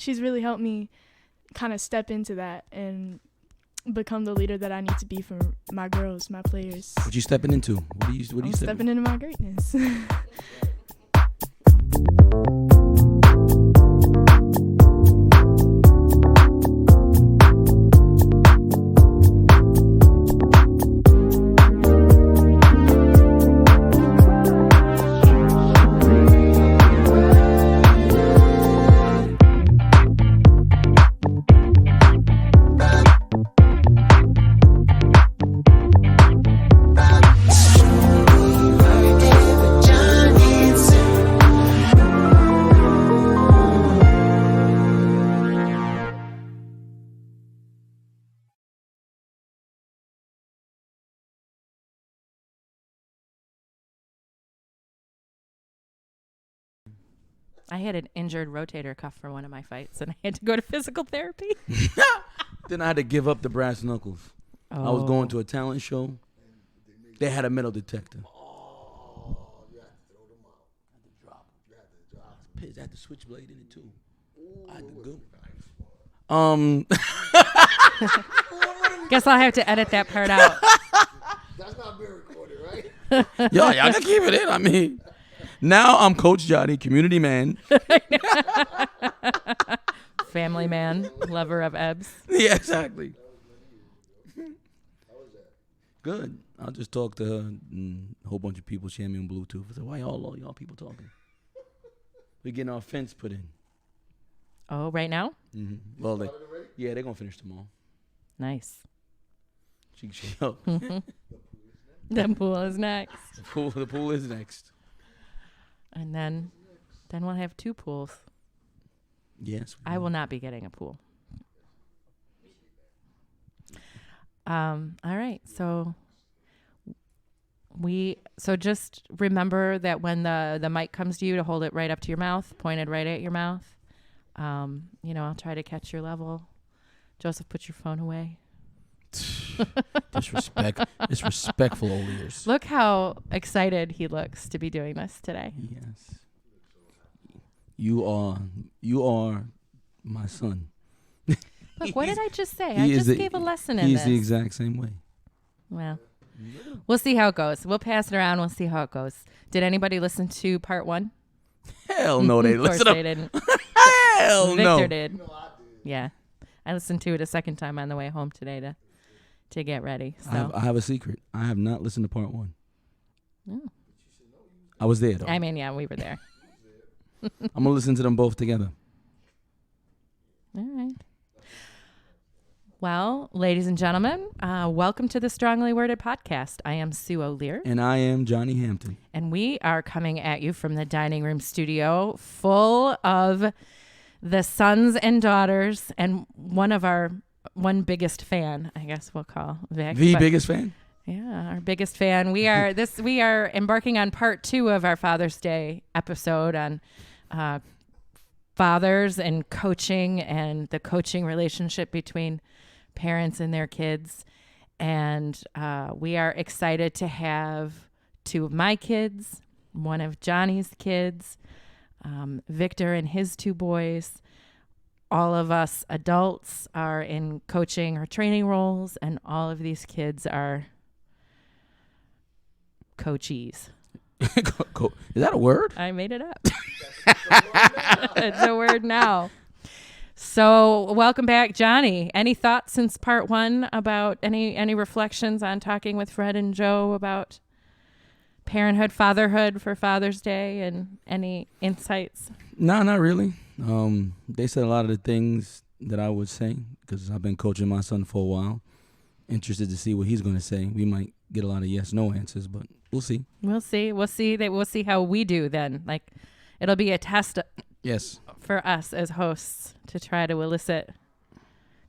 she's really helped me kind of step into that and become the leader that I need to be for my girls, my players. What you stepping into? What are you stepping into my greatness. I had an injured rotator cuff for one of my fights, and I had to go to physical therapy. Then I had to give up the brass knuckles. I was going to a talent show. They had a metal detector. Oh, you had to throw them out. I had to drop them. I had the switchblade in it too. Ooh, I had to go. Nice. Guess I'll have to edit that part out. That's not being recorded, right? Y'all can keep it in. I mean, now I'm Coach Johnny, community man. Family man, lover of Ebbs. Yeah, exactly. Good. I'll just talk to her and a whole bunch of people. She had me on Bluetooth. I said, why y'all people talking? We're getting our fence put in. Oh, right now? Mm-hmm. Well, they're going to finish tomorrow. Nice. She The pool is next. The pool is next. And then we'll have 2 pools. Yes. I will not be getting a pool. All right. So just remember that when the mic comes to you, to hold it right up to your mouth, pointed right at your mouth. I'll try to catch your level. Joseph, put your phone away. Disrespectful old ears. Look how excited he looks to be doing this today. Yes. You are my son. Look, what did I just say? I just gave a lesson in this. He's the exact same way. Well, we'll see how it goes. We'll pass it around. We'll see how it goes. Did anybody listen to part 1? Hell no, they Of course listened. they didn't. Hell no. Victor did. No, I did. Yeah. I listened to it a second time on the way home today to get ready. So I have a secret. I have not listened to part 1. Oh. I was there though. I mean, yeah, we were there. I'm gonna listen to them both together. All right. Well, ladies and gentlemen, welcome to the Strongly Worded Podcast. I am Sue O'Lear. And I am Johnny Hampton. And we are coming at you from the dining room studio full of the sons and daughters and one biggest fan, I guess we'll call Vic. Biggest fan? Yeah, our biggest fan. We are embarking on part 2 of our Father's Day episode on fathers and coaching and the coaching relationship between parents and their kids. And we are excited to have 2 of my kids, one of Johnny's kids, Victor and his 2 boys. All of us adults are in coaching or training roles, and all of these kids are coachees. Is that a word? I made it up. It's a word now. So welcome back, Johnny. Any thoughts since part 1 about any reflections on talking with Fred and Joe about parenthood, fatherhood for Father's Day, and any insights? No, not really. They said a lot of the things that I would say because I've been coaching my son for a while. Interested to see what he's going to say. We might get a lot of yes/no answers, but we'll see. We'll see. We'll see how we do then. Like, it'll be a test. Yes. For us as hosts to try to elicit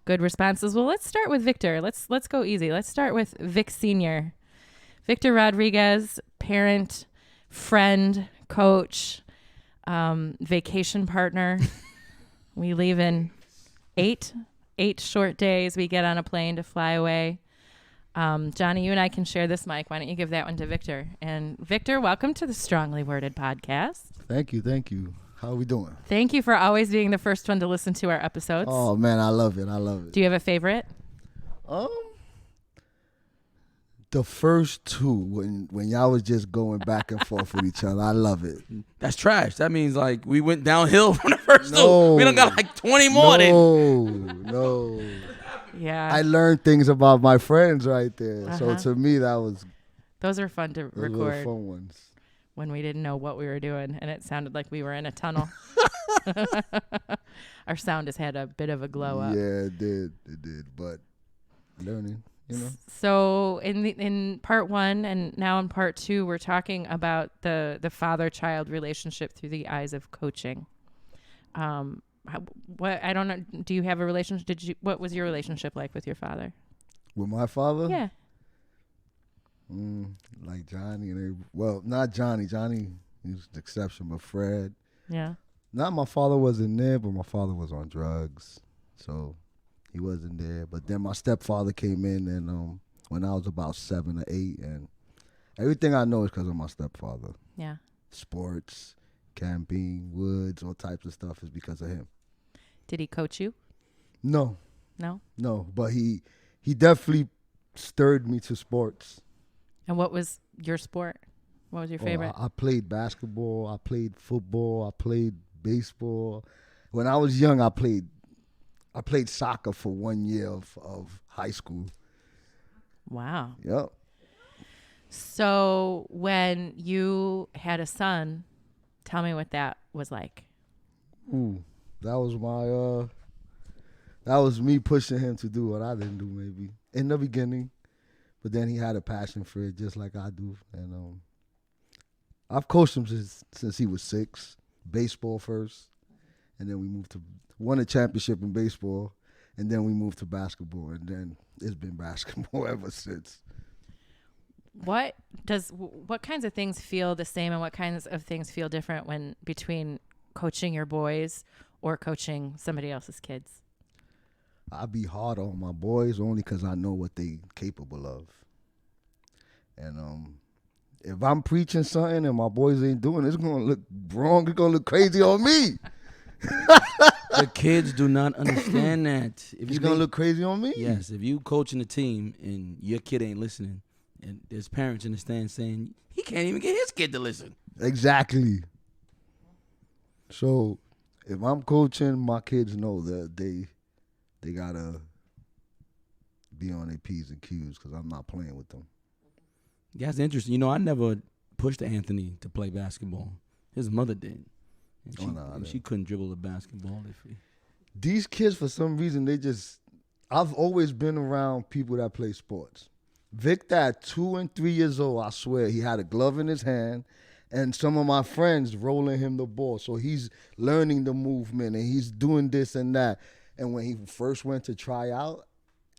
good responses. Well, let's start with Victor. Let's go easy. Let's start with Vic Sr. Victor Rodriguez, parent, friend, coach, vacation partner. We leave in 8 short days. We get on a plane to fly away. Johnny, you and I can share this mic. Why don't you give that one to Victor? And Victor, welcome to the Strongly Worded Podcast. Thank you. How we doing? Thank you for always being the first one to listen to our episodes. Oh man, I love it. I love it. Do you have a favorite? The first two when y'all was just going back and forth with each other, I love it. That's trash. That means like we went downhill from the first No. two. We done got like 20 more. No. Yeah. I learned things about my friends right there. So Uh-huh. to me, that was Those are fun to those were the record fun ones. when we didn't know what we were doing and it sounded like we were in a tunnel. Our sound has had a bit of a glow up. Yeah, it did. But learning, you know. So in part 1 and now in part 2, we're talking about the father-child relationship through the eyes of coaching. What I don't know. Do you have a relationship? What was your relationship like with your father? With my father? Yeah. Like Johnny well, not Johnny. Johnny, he was the exception, but Fred. Yeah. Not my father wasn't there, but my father was on drugs, so he wasn't there. But then my stepfather came in, and when I was about 7 or 8, and everything I know is because of my stepfather. Yeah. Sports, camping, woods, all types of stuff is because of him. Did he coach you? No, No. but he definitely stirred me to sports. And what was your sport? What was your favorite? I played basketball. I played football. I played baseball. When I was young, I played soccer for 1 year of high school. Wow. Yep. So when you had a son, tell me what that was like. Ooh, that was me pushing him to do what I didn't do maybe in the beginning, but then he had a passion for it just like I do, and I've coached him since he was 6. Baseball first, and then we won a championship in baseball, and then we moved to basketball, and then it's been basketball ever since. What kinds of things feel the same and what kinds of things feel different when between coaching your boys or coaching somebody else's kids? I be hard on my boys only because I know what they capable of. And if I'm preaching something and my boys ain't doing it, it's going to look wrong. It's going to look crazy on me. The kids do not understand that. If It's going to look crazy on me. Yes, if you coaching a team and your kid ain't listening, and there's parents in the stand saying, he can't even get his kid to listen. Exactly. So if I'm coaching, my kids know that they got to be on their P's and Q's because I'm not playing with them. Yeah, that's interesting. You know, I never pushed Anthony to play basketball. His mother did. And she couldn't dribble the basketball. These kids, for some reason, I've always been around people that play sports. Victor, at 2 and 3 years old, I swear, he had a glove in his hand, and some of my friends rolling him the ball. So he's learning the movement, and he's doing this and that. And when he first went to try out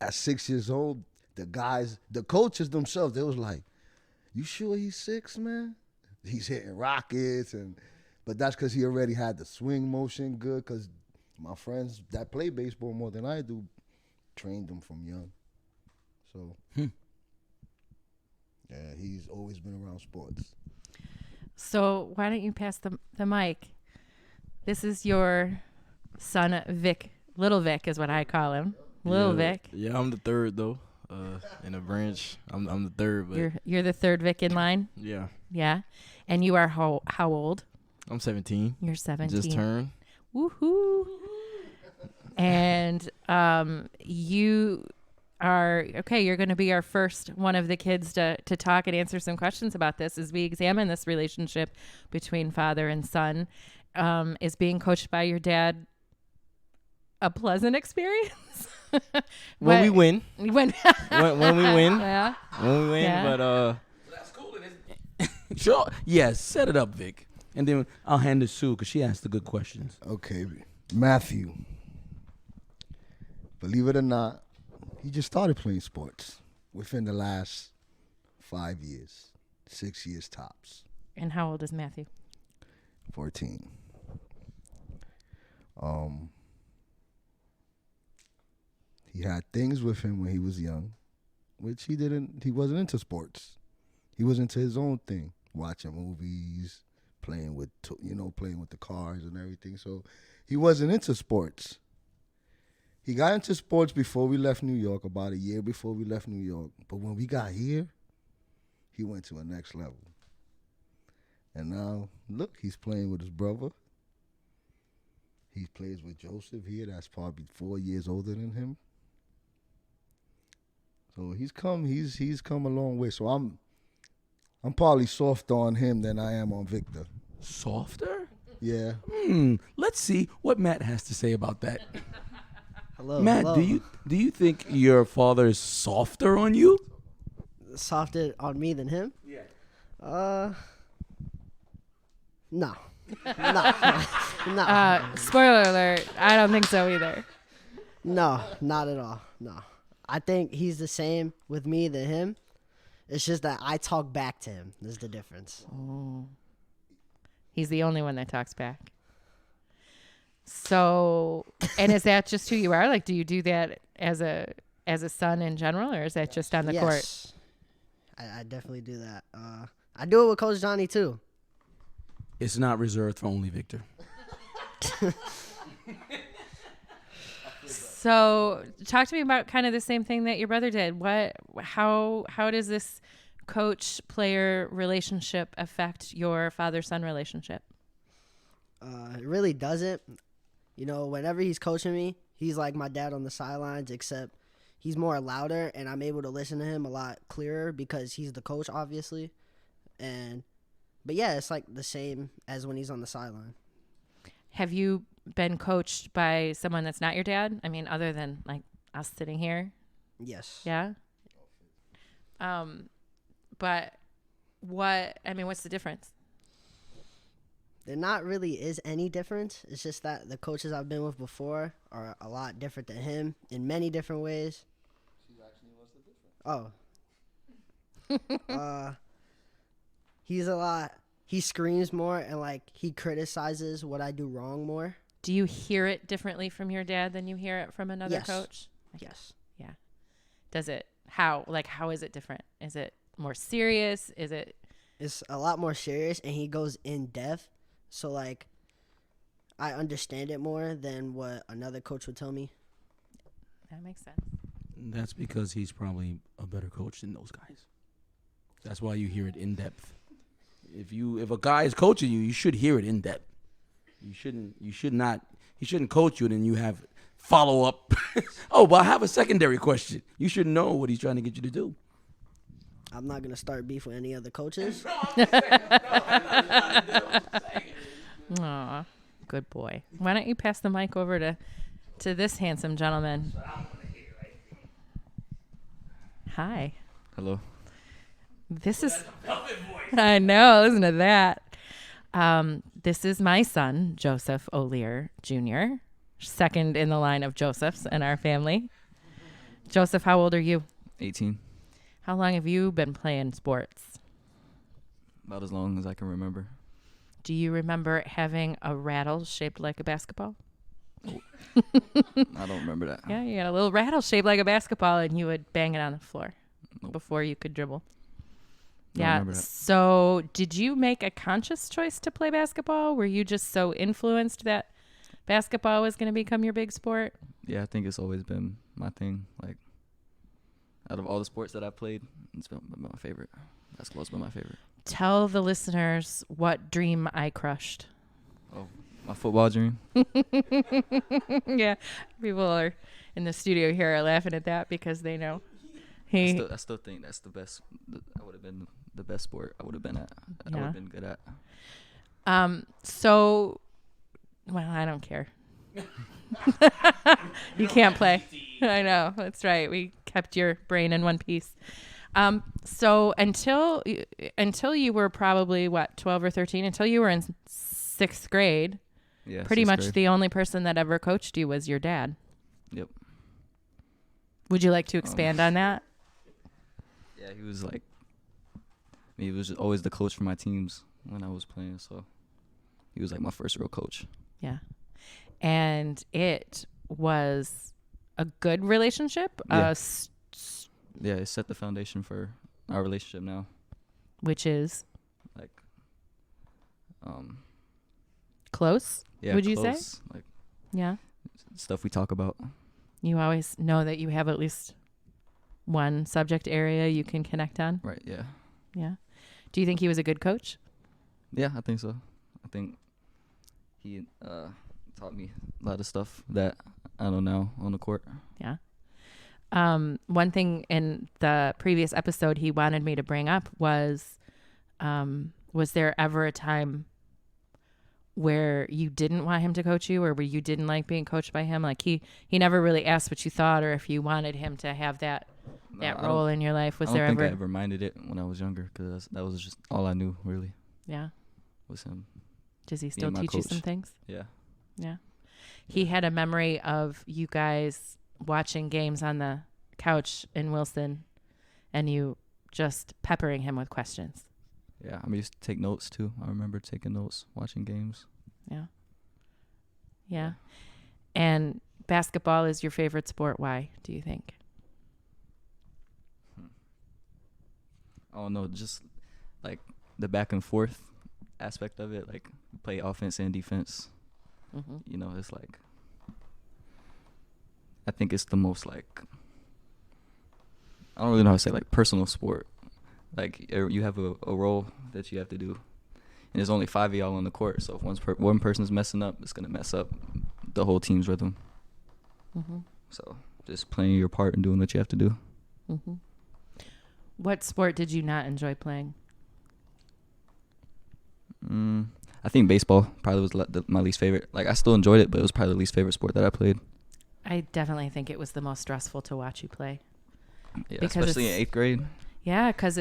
at 6 years old, the coaches themselves, they was like, "You sure he's 6, man? He's hitting rockets." But that's because he already had the swing motion good, because my friends that play baseball more than I do trained him from young. So, yeah, he's always been around sports. So why don't you pass the mic? This is your son, Vic. Little Vic is what I call him. Little Vic. Yeah, I'm the third though. In a branch, I'm the third. But You're the third Vic in line. yeah, Yeah, and you are how old? I'm 17. You're 17. Just turned. Woohoo! And you are okay. You're going to be our first one of the kids to talk and answer some questions about this as we examine this relationship between father and son. Is being coached by your dad a pleasant experience? When we win. when when we win. Yeah. When we win, Yeah. but That's cool. Sure. Yes, set it up, Vic. And then I'll hand it to Sue because she asked the good questions. Okay, Matthew. Believe it or not, he just started playing sports within the last 5 years, 6 years tops. And how old is Matthew? 14. He had things with him when he was young, which he wasn't into sports. He was into his own thing, watching movies, playing with the cars and everything. So he wasn't into sports. He got into sports before we left New York, about a year before we left New York. But when we got here, he went to a next level. And now, look, he's playing with his brother. He plays with Joseph here. That's probably 4 years older than him. So he's come a long way. So I'm probably softer on him than I am on Victor. Softer? Yeah. Let's see what Matt has to say about that. Hello, Matt, hello. do you think your father is softer on you? Softer on me than him? Yeah. No. No. Spoiler alert, I don't think so either. No, not at all. No. I think he's the same with me than him. It's just that I talk back to him. There's the difference. Oh. He's the only one that talks back. So, and is that just who you are? Like, do you do that as a son in general, or is that just on the court? Yes. I definitely do that. I do it with Coach Johnny too. It's not reserved for only Victor. So, talk to me about kind of the same thing that your brother did. How does this coach-player relationship affect your father-son relationship? It really doesn't. You know, whenever he's coaching me, he's like my dad on the sidelines, except he's more louder, and I'm able to listen to him a lot clearer because he's the coach, obviously. But yeah, it's like the same as when he's on the sideline. Have you been coached by someone that's not your dad? I mean, other than like us sitting here? Yes. Yeah. But what's the difference? There not really is any difference. It's just that the coaches I've been with before are a lot different than him in many different ways. She's asking you what's the difference. He screams more and like he criticizes what I do wrong more. Do you hear it differently from your dad than you hear it from another Yes. coach? Yes. Yeah. Does it? How is it different? Is it more serious? Is it? It's a lot more serious and he goes in depth. So like I understand it more than what another coach would tell me. That makes sense. That's because he's probably a better coach than those guys. That's why you hear it in depth. If a guy is coaching you, you should hear it in depth. He shouldn't coach you and then you have follow up. Oh, but I have a secondary question. You should know what he's trying to get you to do. I'm not gonna start beef with any other coaches. Aw, good boy. Why don't you pass the mic over to this handsome gentleman? Hi. Hello. This is. I know. Listen to that. This is my son, Joseph O'Lear Jr., second in the line of Josephs in our family. Joseph, how old are you? 18. How long have you been playing sports? About as long as I can remember. Do you remember having a rattle shaped like a basketball? I don't remember that. Yeah, you got a little rattle shaped like a basketball, and you would bang it on the floor before you could dribble. Don't Yeah. remember that. So did you make a conscious choice to play basketball? Were you just so influenced that basketball was going to become your big sport? Yeah, I think it's always been my thing. Like, out of all the sports that I played, it's been my favorite. Basketball's been my favorite. Tell the listeners what dream I crushed. Oh, my football dream. Yeah. People are in the studio here are laughing at that because they know. I still think that's the best. I would have been the best sport I would have been at. I would Yeah. have been good at. So, well, I don't care. You can't play. I know. That's right. We kept your brain in one piece. So until you were probably 12 or 13, until you were in 6th grade, Yeah. pretty 6th much grade. the only person that ever coached you was your dad. Yep. Would you like to expand on that? Yeah, he was like. He was always the coach for my teams when I was playing, so he was like my first real coach. Yeah. And it was a good relationship, Yeah. Yeah, it set the foundation for our relationship now. which is Like, Close? Yeah, Would you say? close, like Yeah. stuff we talk about. You always know that you have at least one subject area you can connect on. Right. Yeah. Yeah. Do you think he was a good coach? Yeah, I think so. I think he taught me a lot of stuff that I don't know on the court. Yeah. One thing in the previous episode he wanted me to bring up was there ever a time where you didn't want him to coach you, or where you didn't like being coached by him? Like he never really asked what you thought, or if you wanted him to have that role in your life. Was there I don't ever? think I ever minded it when I was younger, because that was just all I knew really. Yeah. Was him. Does he still my teach you coach. some things? Yeah. Yeah. He had a memory of you guys watching games on the couch in Wilson and you just peppering him with questions. Yeah, I used to take notes too. I remember taking notes, watching games. Yeah. Yeah. And basketball is your favorite sport. Why, do you think? Oh no, just like the back and forth aspect of it. Like play offense and defense. Mm-hmm. You know, it's like, I think it's the most like, I don't really know how to say, like personal sport. Like you have a role that you have to do, and there's only 5 of y'all on the court. So if one person's messing up, it's gonna mess up the whole team's rhythm. Mm-hmm. So just playing your part and doing what you have to do. Mm-hmm. What sport did you not enjoy playing? I think baseball probably was my least favorite. Like I still enjoyed it, but it was probably the least favorite sport that I played. I definitely think it was the most stressful to watch you play. Yeah, Because especially in 8th grade. Yeah, because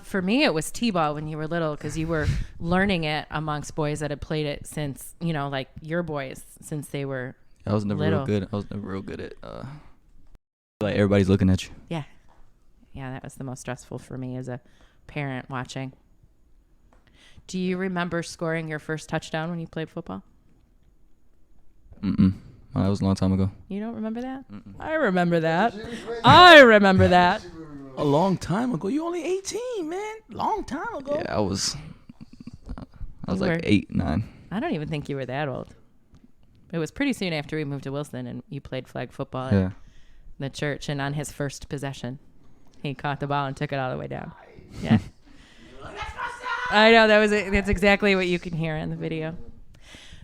for me it was t-ball when you were little, because you were learning it amongst boys that had played it since, like your boys, since they were I was never little. real good. I was never real good at like everybody's looking at you. Yeah. Yeah, that was the most stressful for me as a parent watching. Do you remember scoring your first touchdown when you played football? That was a long time ago. You don't remember that? Mm-mm. I remember that. I remember that. A long time ago. You only 18, man. Long time ago. Yeah, I was You like were- 8, 9. I don't even think you were that old. It was pretty soon after we moved to Wilson and you played flag football at Yeah. the church, and on his first possession, he caught the ball and took it all the way down. Yeah. I know, that's exactly what you can hear in the video.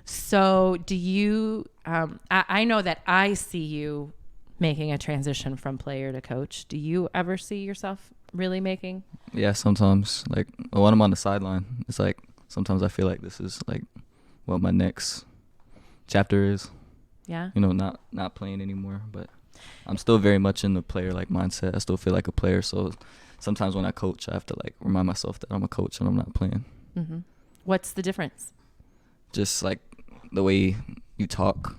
So do you, I know that I see you making a transition from player to coach. Do you ever see yourself really making? Yeah, sometimes. Like when I'm on the sideline, it's like sometimes I feel like this is like what my next chapter is. Yeah. Not playing anymore, but I'm still very much in the player like mindset. I still feel like a player, so sometimes when I coach, I have to like remind myself that I'm a coach and I'm not playing. Mm-hmm. What's the difference? Just like the way you talk,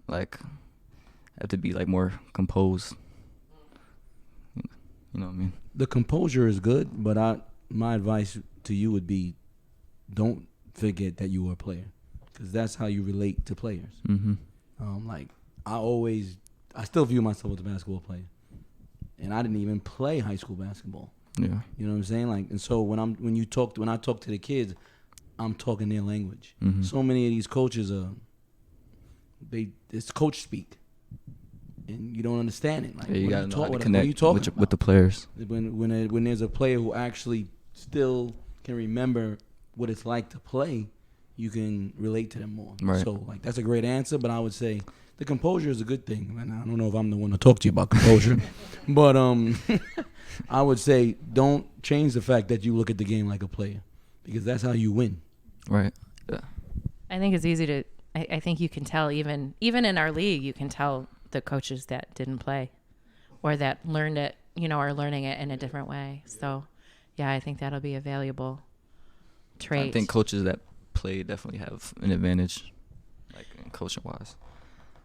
like I have to be like more composed. You know what I mean? The composure is good, but my advice to you would be, don't forget that you are a player, because that's how you relate to players. Mm-hmm. Like I still view myself as a basketball player, and I didn't even play high school basketball. Yeah. You know what I'm saying? Like, and so when I talk to the kids, I'm talking their language. Mm-hmm. So many of these coaches it's coach speak, and you don't understand it. Like, Yeah, you what gotta are know how to what are connect you talking with the about? players. When there's a player who actually still can remember what it's like to play, you can relate to them more. Right. So like that's a great answer, but I would say the composure is a good thing. And I don't know if I'm the one to talk to you about composure, but I would say don't change the fact that you look at the game like a player, because that's how you win. Right. Yeah. I think it's easy to, I think you can tell even in our league, you can tell the coaches that didn't play or that learned it, are learning it in a different way. So yeah, I think that'll be a valuable trait. I think coaches that play definitely have an advantage, like in coaching wise,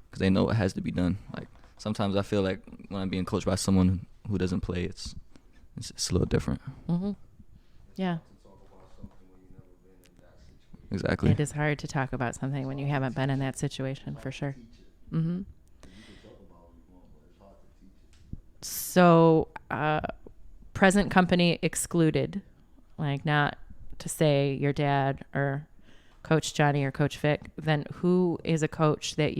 because they know what has to be done. Like sometimes I feel like when I'm being coached by someone who doesn't play, it's a little different. Mm-hmm. Yeah. Exactly. It is hard to talk about something when you haven't been in that situation, for sure. Mm-hmm. So, present company excluded, like not to say your dad or Coach Johnny or Coach Vic, then who is a coach that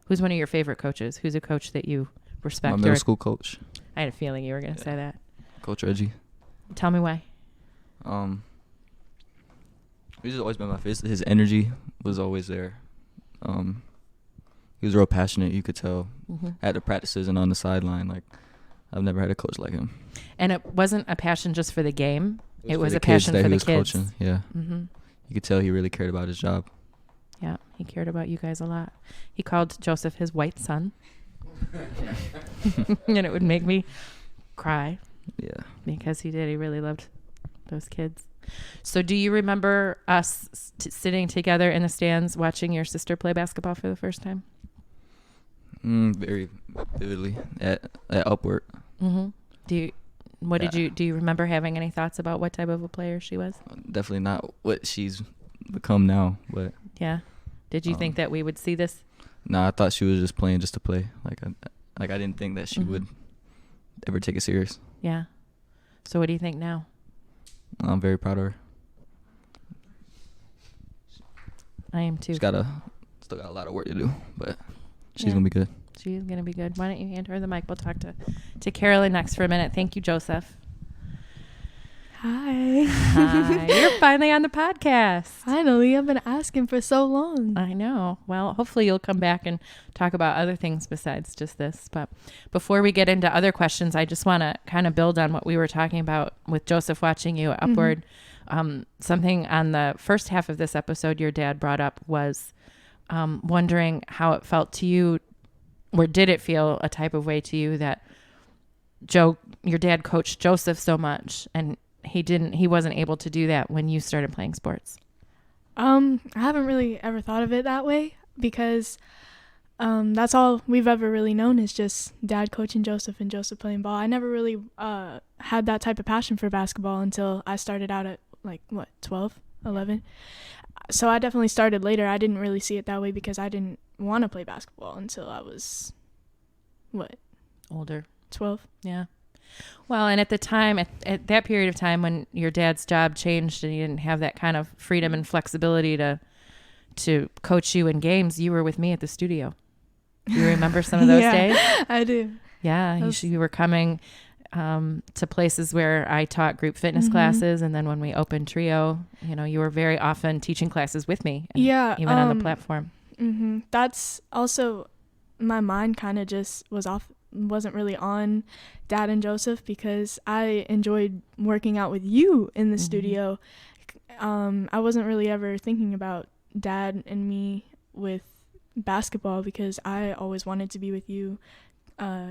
who's one of your favorite coaches? Who's a coach that you respect? My middle school coach, I had a feeling you were going to say that. Coach Reggie. Tell me why. He's just always been my face. His energy was always there. He was real passionate. You could tell at the practices and on the sideline. Like, I've never had a coach like him. And it wasn't a passion just for the game. It was for a the kids passion that for he the was kids. Coaching. Yeah. Mm-hmm. You could tell he really cared about his job. Yeah, he cared about you guys a lot. He called Joseph his white son. And it would make me cry. Yeah. Because he did. He really loved those kids. So do you remember us sitting together in the stands watching your sister play basketball for the first time? Very vividly at Upward. Mm-hmm. Do you remember having any thoughts about what type of a player she was? Definitely not what she's become now, but yeah. Did you think that we would see this? I thought she was just playing just to play. I didn't think that she would ever take it serious. Yeah. So what do you think now? I'm very proud of her. I am too. Still got a lot of work to do, but she's gonna be good. She's gonna be good. Why don't you hand her the mic? We'll talk to Carolyn next for a minute. Thank you, Joseph. Hi. Hi. You're finally on the podcast. Finally, I've been asking for so long. I know. Well, hopefully you'll come back and talk about other things besides just this. But before we get into other questions, I just want to kind of build on what we were talking about with Joseph watching you upward. Something on the first half of this episode your dad brought up was wondering how it felt to you, or did it feel a type of way to you that your dad coached Joseph so much and he wasn't able to do that when you started playing sports? I haven't really ever thought of it that way because that's all we've ever really known is just dad coaching Joseph and Joseph playing ball. I never really had that type of passion for basketball until I started out at 12, 11. So I definitely started later. I didn't really see it that way because I didn't want to play basketball until I was, older. 12. Yeah. Well, and at the time, at that period of time when your dad's job changed and you didn't have that kind of freedom and flexibility to coach you in games, you were with me at the studio. Do you remember some of those days? I do. Yeah. You were coming to places where I taught group fitness classes. And then when we opened Trio, you were very often teaching classes with me. Even on the platform. Mm-hmm. That's also, my mind kind of just wasn't really on Dad and Joseph because I enjoyed working out with you in the studio. I wasn't really ever thinking about Dad and me with basketball because I always wanted to be with you,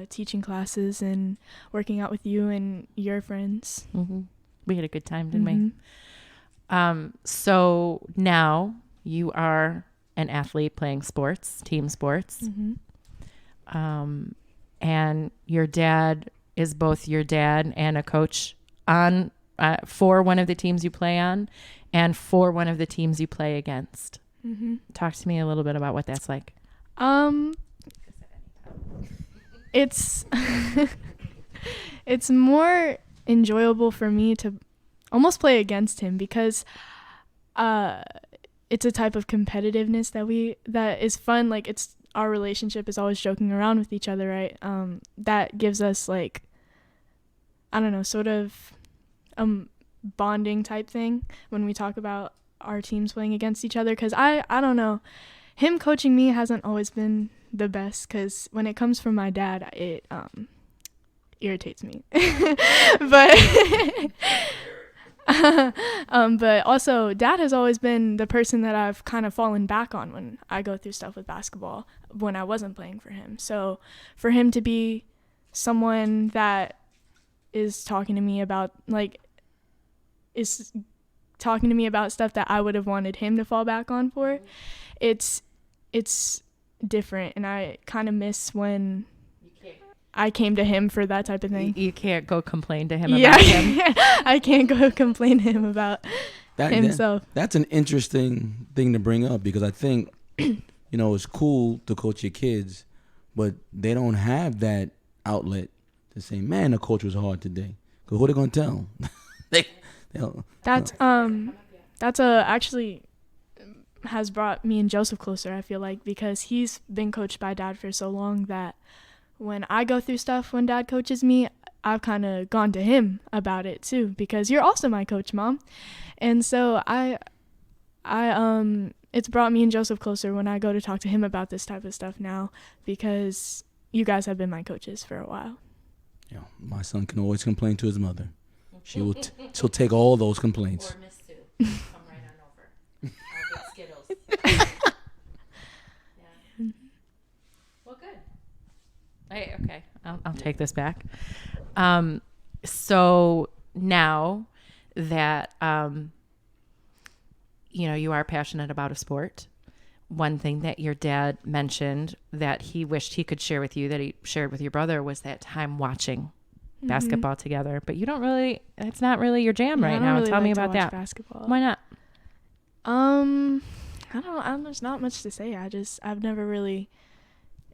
teaching classes and working out with you and your friends. We had a good time, didn't we? So now you are an athlete playing sports, team sports. And your dad is both your dad and a coach on for one of the teams you play on and for one of the teams you play against. Talk to me a little bit about what that's like. It's it's more enjoyable for me to almost play against him because it's a type of competitiveness that is fun. Like, our relationship is always joking around with each other, right? That gives us I don't know, sort of bonding type thing when we talk about our teams playing against each other. Because I don't know, him coaching me hasn't always been the best because when it comes from my dad, it irritates me. But also Dad has always been the person that I've kind of fallen back on when I go through stuff with basketball when I wasn't playing for him. So for him to be someone that is talking to me about stuff that I would have wanted him to fall back on for, it's different. And I kind of miss when I came to him for that type of thing. You can't go complain to him about him. I can't go complain to him about himself. That's an interesting thing to bring up because I think, it's cool to coach your kids, but they don't have that outlet to say, man, the coach was hard today. Because who are they going to tell? They're Hell, That's actually has brought me and Joseph closer, I feel like, because he's been coached by Dad for so long that when I go through stuff when Dad coaches me, I've kind of gone to him about it too, because you're also my coach, Mom. And so it's brought me and Joseph closer when I go to talk to him about this type of stuff now, because you guys have been my coaches for a while. yeah, my son can always complain to his mother. She'll take all those complaints. Or Miss Sue. Come right on over. I'll get Skittles. Yeah. Well, good. Okay, I'll take this back. So now that you are passionate about a sport, one thing that your dad mentioned that he wished he could share with you, that he shared with your brother, was that time watching basketball together. But you don't really, it's not really your jam right now. Really Tell me like to about watch that. basketball. Why not? I don't. There's not much to say. I've never really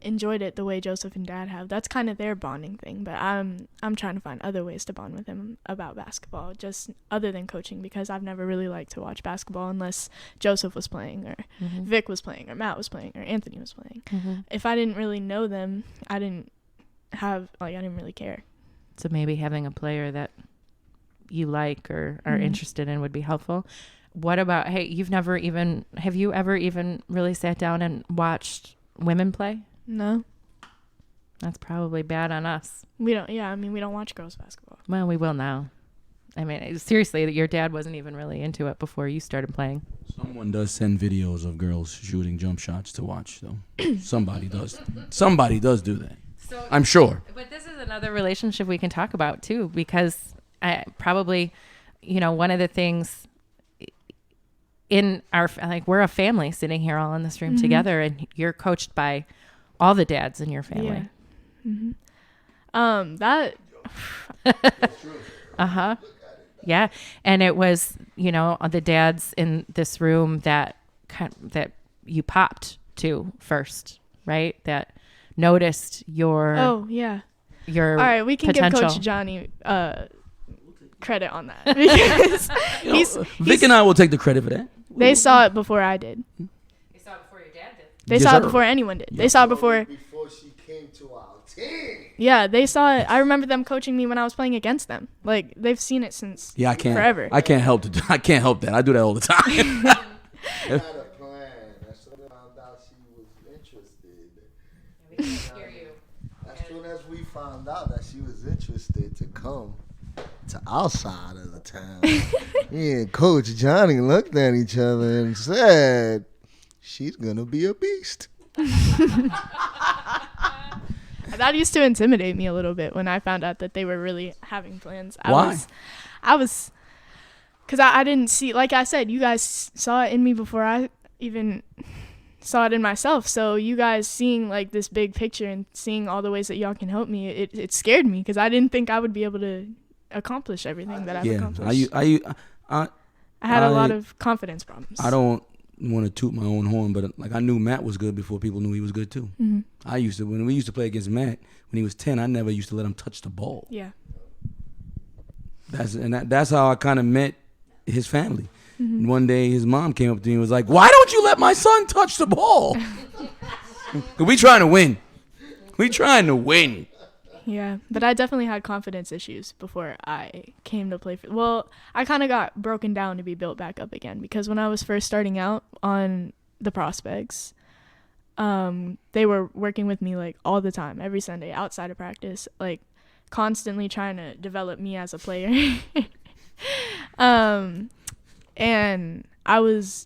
enjoyed it the way Joseph and Dad have. That's kind of their bonding thing. But I'm trying to find other ways to bond with him about basketball, just other than coaching, because I've never really liked to watch basketball unless Joseph was playing, or Vic was playing, or Matt was playing, or Anthony was playing. If I didn't really know them, I didn't really care. So maybe having a player that you like or are interested in would be helpful. What about, hey, have you ever even really sat down and watched women play? No. That's probably bad on us. We don't watch girls basketball. Well, we will now. I mean, seriously, your dad wasn't even really into it before you started playing. Someone does send videos of girls shooting jump shots to watch, though. Somebody does. Somebody does do that. So, I'm sure. But this is another relationship we can talk about too, because I probably, one of the things in our, like, we're a family sitting here all in this room together, and you're coached by all the dads in your family. Yeah. That. Yeah. And it was, the dads in this room that you popped to first, right? That noticed your Oh, yeah. Your all right, we can potential. give Coach Johnny credit on that, because Vic and I will take the credit for that. They saw it before I did. They saw it before your dad did. They Yes, saw it sir. before anyone did. They saw it before. Before she came to our team. Yeah, they saw it. I remember them coaching me when I was playing against them. Like, they've seen it since Yeah, I can't. forever. I can't help that. I do that all the time. I had a plan. As soon as I found out she was interested. We can hear you. As soon as we found out that she was interested to come to our side of the town, me and Coach Johnny looked at each other and said, she's going to be a beast. That used to intimidate me a little bit when I found out that they were really having plans. Why? Because I didn't see, like I said, you guys saw it in me before I even saw it in myself. So you guys seeing like this big picture and seeing all the ways that y'all can help me, it scared me, because I didn't think I would be able to accomplish everything that I've accomplished. I had a lot of confidence problems. I don't want to toot my own horn, but like, I knew Matt was good before people knew he was good too. When we used to play against Matt when he was 10, I never used to let him touch the ball. Yeah. That's how I kind of met his family. And one day his mom came up to me and was like, "Why don't you let my son touch the ball?" 'Cause we trying to win. Yeah, but I definitely had confidence issues before I came to play well, I kind of got broken down to be built back up again, because when I was first starting out on the prospects, they were working with me like all the time, every Sunday outside of practice, like constantly trying to develop me as a player. And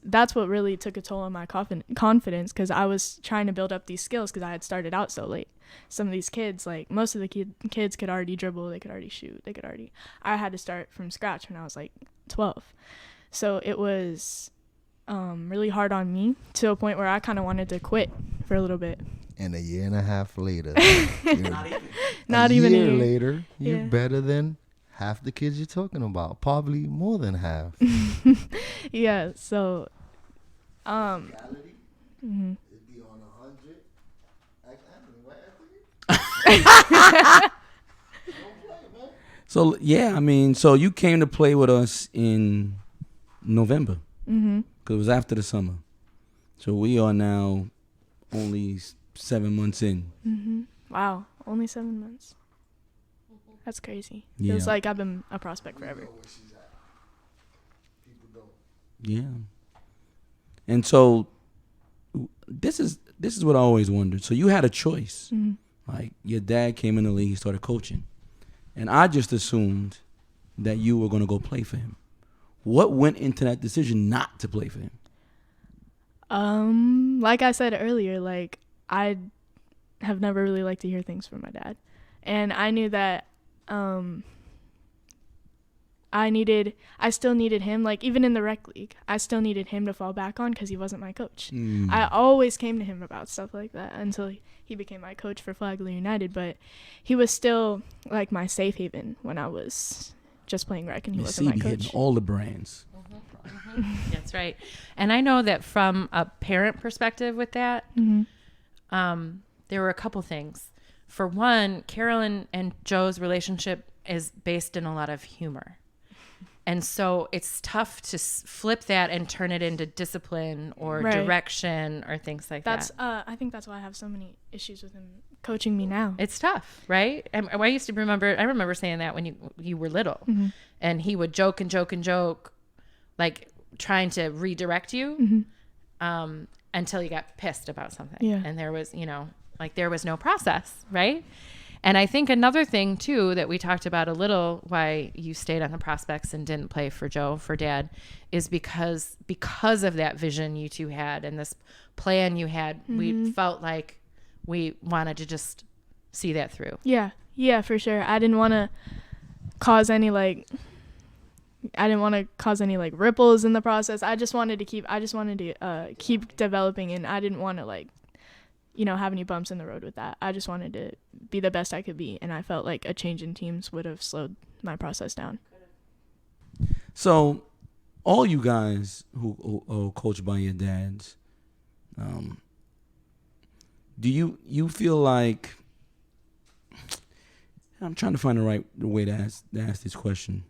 that's what really took a toll on my confidence, because I was trying to build up these skills because I had started out so late. Some of these kids, like most of the kids could already dribble, they could already shoot, I had to start from scratch when I was like 12. So it was really hard on me, to a point where I kind of wanted to quit for a little bit. And a year and a half later, Not even a year later, you're Yeah. better than half the kids you're talking about. Probably more than half. Yeah, so Reality, mhm. it'd be on 100. Like Anthony, right, Anthony? Don't play, man. So yeah, I mean, so you came to play with us in November. Mm-hmm. Because it was after the summer. So we are now only 7 months in. Mm-hmm. Wow, only 7 months. That's crazy. Yeah. Feels like I've been a prospect forever. Yeah. And so this is what I always wondered. So you had a choice. Mm-hmm. Like your dad came in the league, he started coaching. And I just assumed that you were going to go play for him. What went into that decision not to play for him? Like I said earlier, like I have never really liked to hear things from my dad. And I knew that I still needed him, like even in the rec league, I still needed him to fall back on because he wasn't my coach. I always came to him about stuff like that until he became my coach for Flagler United, but he was still like my safe haven when I was just playing rec and he wasn't my coach. Hitting all the brands. That's right. And I know that from a parent perspective with that, there were a couple things. For one, Carolyn and Joe's relationship is based in a lot of humor. And so it's tough to flip that and turn it into discipline or direction or things like that. I think that's why I have so many issues with him coaching me now. It's tough, right? And I used to remember saying that when you were little. Mm-hmm. And he would joke and joke and joke, like trying to redirect you until you got pissed about something. Yeah. And there was, there was no process, right? And I think another thing too that we talked about a little, why you stayed on the prospects and didn't play for Dad, is because of that vision you two had and this plan you had. We felt like we wanted to just see that through. Yeah, for sure. I didn't want to cause any ripples in the process. I just wanted to keep developing, and I didn't want to have any bumps in the road with that. I just wanted to be the best I could be, and I felt like a change in teams would have slowed my process down. So all you guys who are coached by your dads, do you feel like, I'm trying to find the right way to ask this question.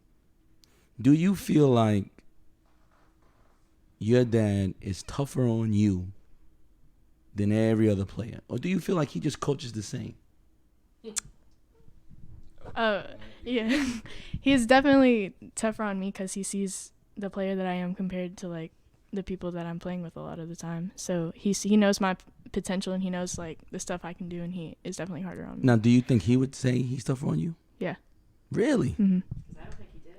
Do you feel like your dad is tougher on you than every other player? Or do you feel like he just coaches the same? Yeah. He's definitely tougher on me because he sees the player that I am compared to the people that I'm playing with a lot of the time. So he knows my potential and he knows the stuff I can do, and he is definitely harder on me. Now, do you think he would say he's tougher on you? Yeah. Really? Mm-hmm. I don't think he did.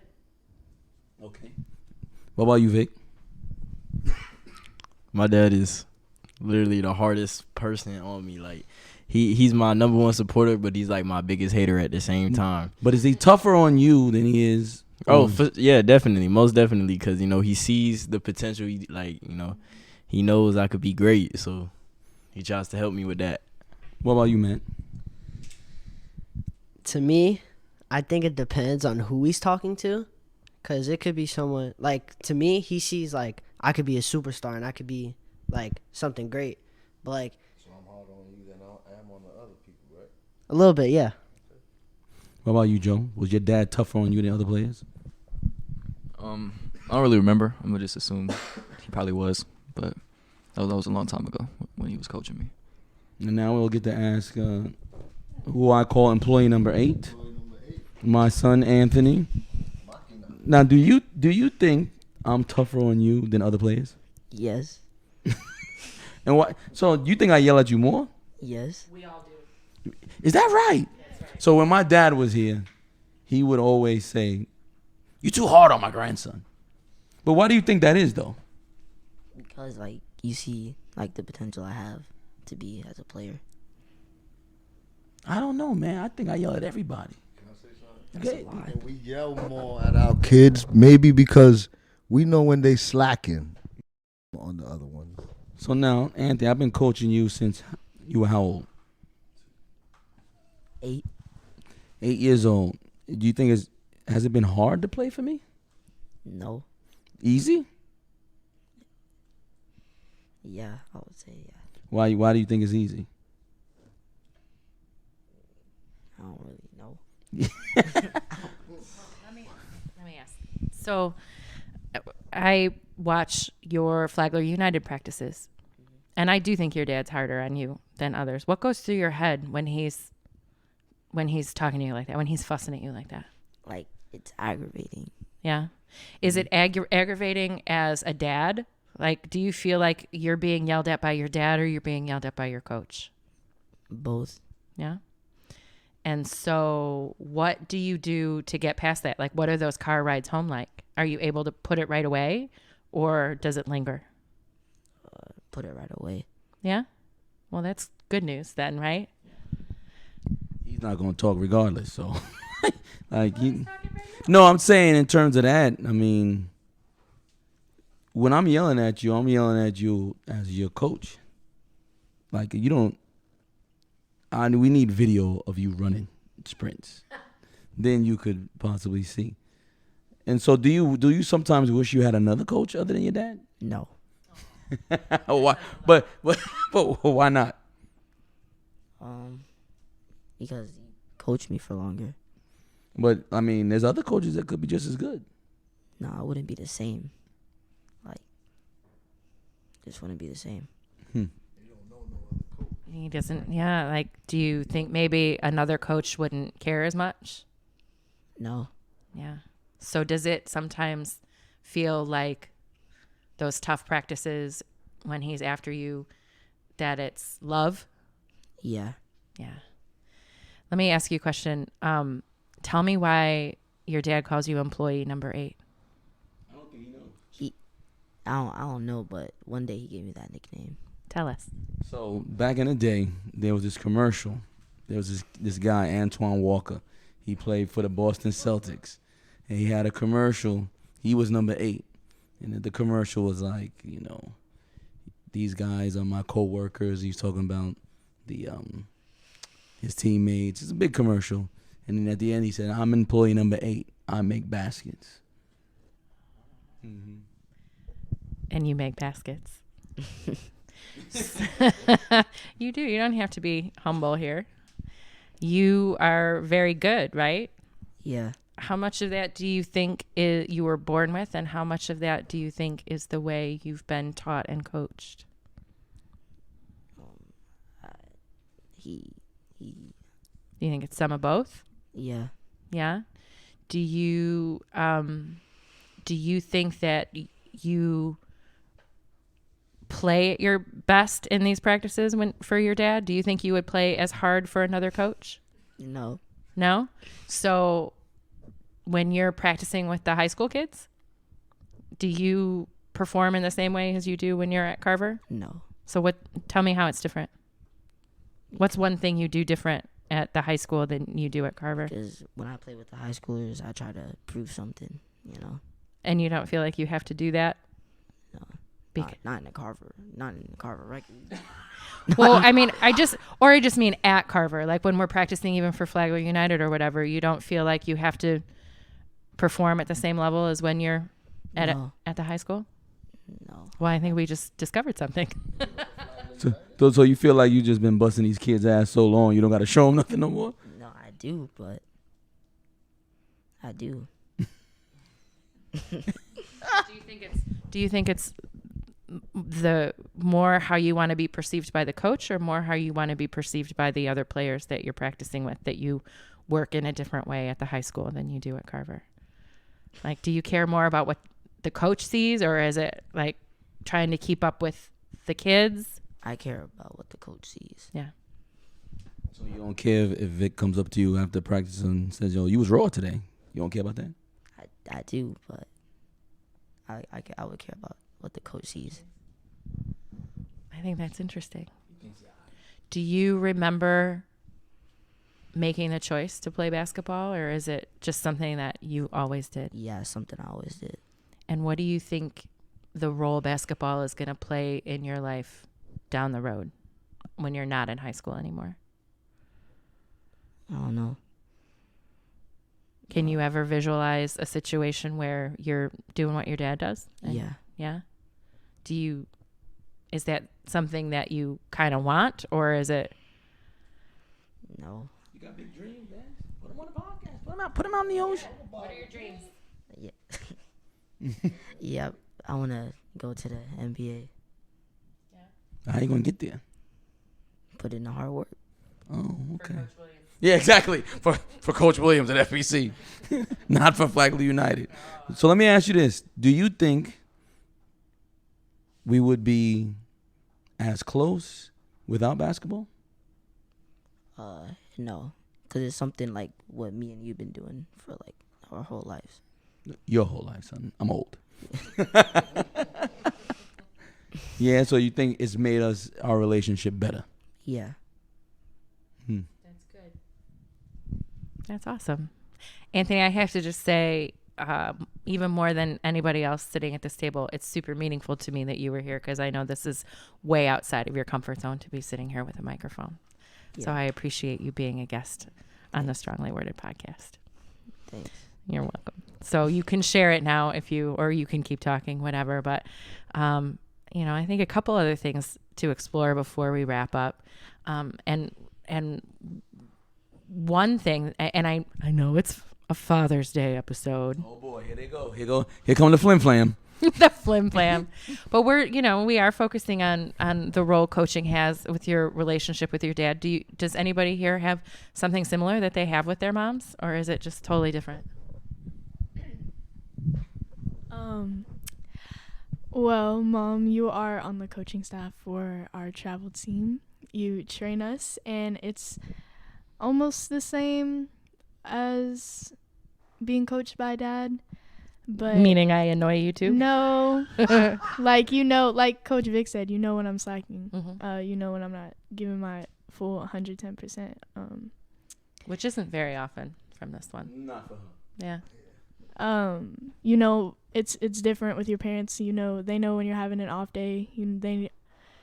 Okay. What about you, Vic? My dad is literally the hardest person on me. Like he's my number one supporter, but he's like my biggest hater at the same time. But is he tougher on you than he is? Yeah, definitely, most definitely, because he sees the potential. He knows I could be great, so he tries to help me with that. What about you, Matt? To me, I think it depends on who he's talking to, because it could be someone to me. He sees I could be a superstar and I could be something great, but So I'm harder on you than I am on the other people, right? a little bit, yeah. What about you, Joe? Was your dad tougher on you than other players? I don't really remember. I'm gonna just assume he probably was, but that was a long time ago when he was coaching me. And now we'll get to ask who I call employee number 8, my son Anthony. Now, do you think I'm tougher on you than other players? Yes. And what? So you think I yell at you more? Yes. We all do. Is that right? That's right. So when my dad was here, he would always say, "You're too hard on my grandson." But why do you think that is, though? Because you see the potential I have to be as a player. I don't know, man. I think I yell at everybody. Can I say something? Okay. We yell more at our kids, maybe because we know when they slacking on the other ones. So now, Anthony, I've been coaching you since you were how old? 8. 8 years old. Do you think has it been hard to play for me? No. Easy? Yeah, I would say yeah. Why do you think it's easy? I don't really know. So I watch your Flagler United practices, and I do think your dad's harder on you than others. What goes through your head when he's talking to you like that, when he's fussing at you like that? Like, it's aggravating. Yeah. Is it aggravating as a dad? Like, do you feel like you're being yelled at by your dad or you're being yelled at by your coach? Both. Yeah. And so what do you do to get past that? Like, what are those car rides home like? Are you able to put it right away, or does it linger? Put it right away. Yeah. Well, that's good news then, right? He's not gonna talk regardless. So, like, no, I'm saying in terms of that. I mean, when I'm yelling at you as your coach. Like, you don't. We need video of you running sprints. Then you could possibly see. And so, do you sometimes wish you had another coach other than your dad? No. Why? But why not? Because he coached me for longer. But I mean, there's other coaches that could be just as good. No, it wouldn't be the same. Like, just wouldn't be the same. He doesn't. Yeah. Like, do you think maybe another coach wouldn't care as much? No. Yeah. So does it sometimes feel like those tough practices when he's after you, that it's love? Yeah. Yeah. Let me ask you a question. Tell me why your dad calls you employee number 8. I don't think he knows. I don't know, but one day he gave me that nickname. Tell us. So back in the day, there was this commercial. There was this guy, Antoine Walker. He played for the Boston Celtics. And he had a commercial. He was number 8. And the commercial was like, you know, these guys are my co-workers. He's talking about his teammates. It's a big commercial. And then at the end, he said, I'm employee number 8. I make baskets. Mm-hmm. And you make baskets. You do. You don't have to be humble here. You are very good, right? Yeah. How much of that do you think you were born with, and how much of that do you think is the way you've been taught and coached? You think it's some of both? Yeah. Yeah. Do you think that you play at your best in these practices for your dad? Do you think you would play as hard for another coach? No. No? So when you're practicing with the high school kids, do you perform in the same way as you do when you're at Carver? No. So tell me how it's different. What's one thing you do different at the high school than you do at Carver? Because when I play with the high schoolers, I try to prove something, you know. And you don't feel like you have to do that? No. Not in the Carver record. Well, I mean, I just mean at Carver, like when we're practicing even for Flagler United or whatever, you don't feel like you have to perform at the same level as when you're at the high school? No. Well, I think we just discovered something. So you feel like you just been busting these kids' ass so long, you don't got to show them nothing no more? No, I do, but I do. Do you think it's the more how you want to be perceived by the coach, or more how you want to be perceived by the other players that you're practicing with, that you work in a different way at the high school than you do at Carver? Like, do you care more about what the coach sees, or is it like trying to keep up with the kids? I care about what the coach sees. Yeah. So you don't care if Vic comes up to you after practice and says, yo, you was raw today. You don't care about that? I do, but I would care about what the coach sees. I think that's interesting. Do you remember making the choice to play basketball, or is it just something that you always did? Yeah, something I always did. And what do you think the role basketball is going to play in your life down the road when you're not in high school anymore? I don't know. Can you ever visualize a situation where you're doing what your dad does? Yeah. Yeah. Is that something that you kind of want, or is it? No. You got big dreams, man. Put them on the podcast. Put them out in the ocean. What are your dreams? Yeah. Yep, I want to go to the NBA. How you gonna get there? Put in the hard work. Oh, okay. Yeah, exactly. For Coach Williams at FPC, not for Flagler United. So let me ask you this: do you think we would be as close without basketball? No, because it's something like what me and you've been doing for like our whole lives. Your whole life, son. I'm old. Yeah, so you think it's made our relationship better? Yeah. That's good. That's awesome. Anthony, I have to just say, even more than anybody else sitting at this table, it's super meaningful to me that you were here because I know this is way outside of your comfort zone to be sitting here with a microphone. Yeah. So I appreciate you being a guest on the Strongly Worded podcast. Thanks. You're welcome. So you can share it now or you can keep talking, whatever. But, I think a couple other things to explore before we wrap up. And one thing, and I know it's a Father's Day episode. Oh boy, here they go. Here come the flim flam. The flim flam. But we are focusing on the role coaching has with your relationship with your dad. Does anybody here have something similar that they have with their moms, or is it just totally different? Well, Mom, you are on the coaching staff for our travel team. You train us, and it's almost the same as being coached by Dad. But meaning I annoy you too? No. like Coach Vic said, you know when I'm slacking. Mm-hmm. You know when I'm not giving my full 110%. Which isn't very often from this one. Not for her. Yeah. It's different with your parents. They know when you're having an off day. They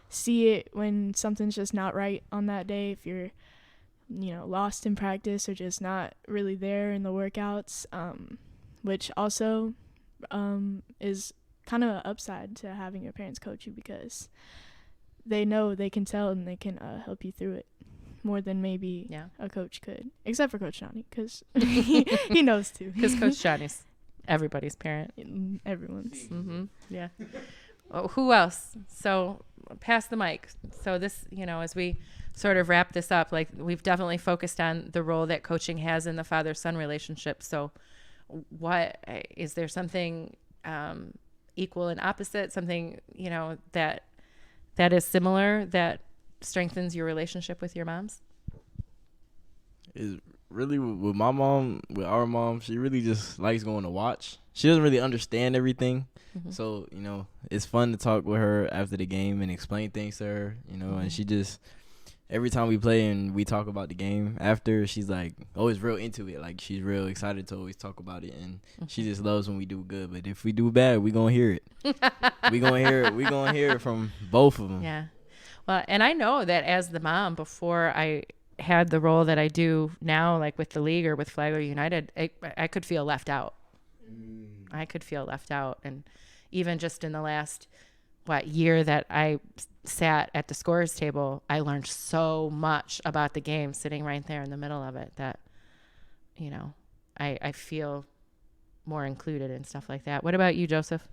see it when something's just not right on that day. If you're, lost in practice or just not really there in the workouts, which also is kind of an upside to having your parents coach you because they know they can tell and they can help you through it more than maybe a coach could, except for Coach Johnny because he knows too. Because Coach Johnny's everybody's parent. Everyone's. Mm-hmm. Yeah. Oh, who else? So pass the mic. So this, as we sort of wrap this up, like we've definitely focused on the role that coaching has in the father-son relationship. So what is there something equal and opposite, something, that is similar that strengthens your relationship with your moms? Is really with my mom, with our mom, she really just likes going to watch. She doesn't really understand everything. Mm-hmm. So, it's fun to talk with her after the game and explain things to her, mm-hmm. and she just, every time we play and we talk about the game after, she's like always real into it. Like she's real excited to always talk about it, and mm-hmm. she just loves when we do good. But if we do bad, we gonna hear it. we gonna hear it from both of them. Yeah. Well, and I know that as the mom, before I had the role that I do now, like with the league or with Flagler United, I could feel left out. I could feel left out. And even just in the last, year that I sat at the scorer's table, I learned so much about the game sitting right there in the middle of it that, I feel more included and stuff like that. What about you, Joseph?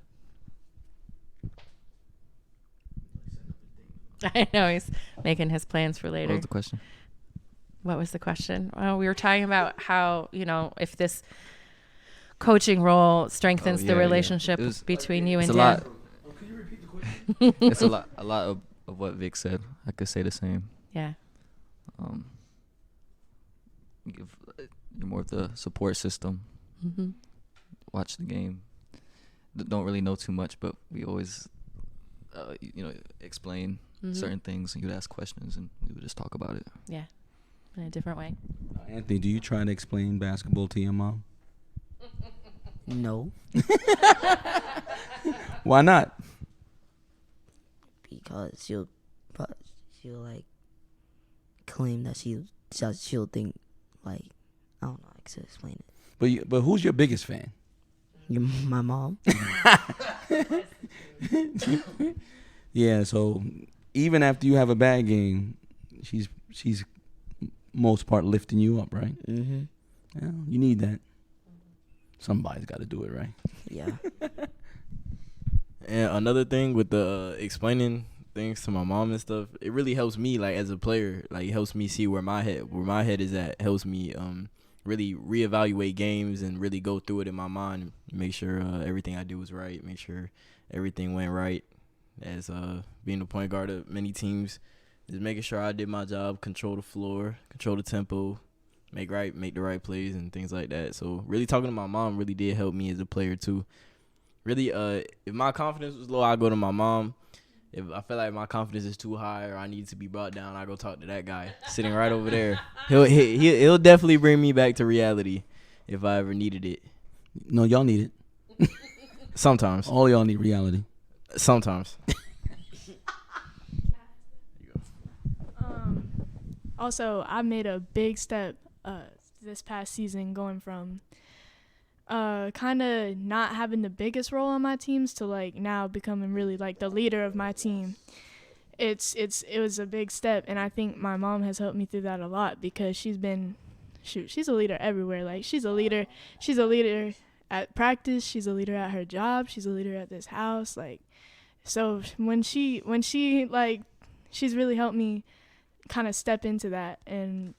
I know he's making his plans for later. What was the question? What was the question? Well, we were talking about how, if this coaching role strengthens the relationship between you and Dad. Lot. Can you repeat the question? It's a lot of what Vic said. I could say the same. Yeah. You're more of the support system. Mm-hmm. Watch the game. Don't really know too much, but we always, explain mm-hmm. certain things, and you'd ask questions, and we would just talk about it. Yeah, in a different way. Anthony, do you try to explain basketball to your mom? No. Why not? Because she'll like claim that she'll think like I don't know how to explain it. But who's your biggest fan? My mom. Yeah, so even after you have a bad game, she's most part lifting you up, right? Mm-hmm. Yeah, you need that. Somebody's got to do it, right? Yeah. And another thing with the explaining things to my mom and stuff, it really helps me like as a player. Like it helps me see where my head is at. It helps me really reevaluate games and really go through it in my mind, make sure everything I do was right, make sure everything went right. As being the point guard of many teams, just making sure I did my job, control the floor, control the tempo, make the right plays and things like that. So really talking to my mom really did help me as a player too. Really, if my confidence was low, I go to my mom. If I feel like my confidence is too high or I need to be brought down, I go talk to that guy sitting right over there. He'll definitely bring me back to reality if I ever needed it. No, y'all need it. Sometimes. All y'all need reality. Sometimes. Also, I made a big step this past season, going from kind of not having the biggest role on my teams to like now becoming really like the leader of my team. It was a big step, and I think my mom has helped me through that a lot because she's a leader everywhere. Like she's a leader at practice, she's a leader at her job, she's a leader at this house. Like, so when she like, she's really helped me kind of step into that and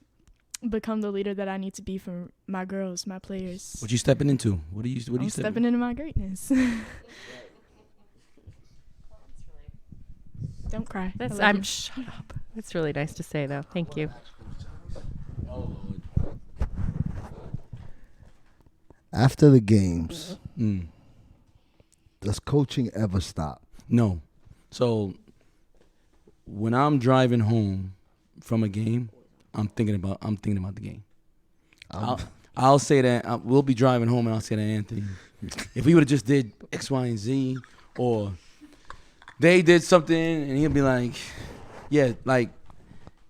become the leader that I need to be for my girls, my players. What you stepping into? What are you stepping into my greatness. Don't cry. Shut up. That's really nice to say though. Thank you. After the games, does coaching ever stop? No. So when I'm driving home from a game, I'm thinking about the game. I'll say that we'll be driving home and I'll say to Anthony, if we would have just did X, Y, and Z, or they did something, and he'll be like, yeah, like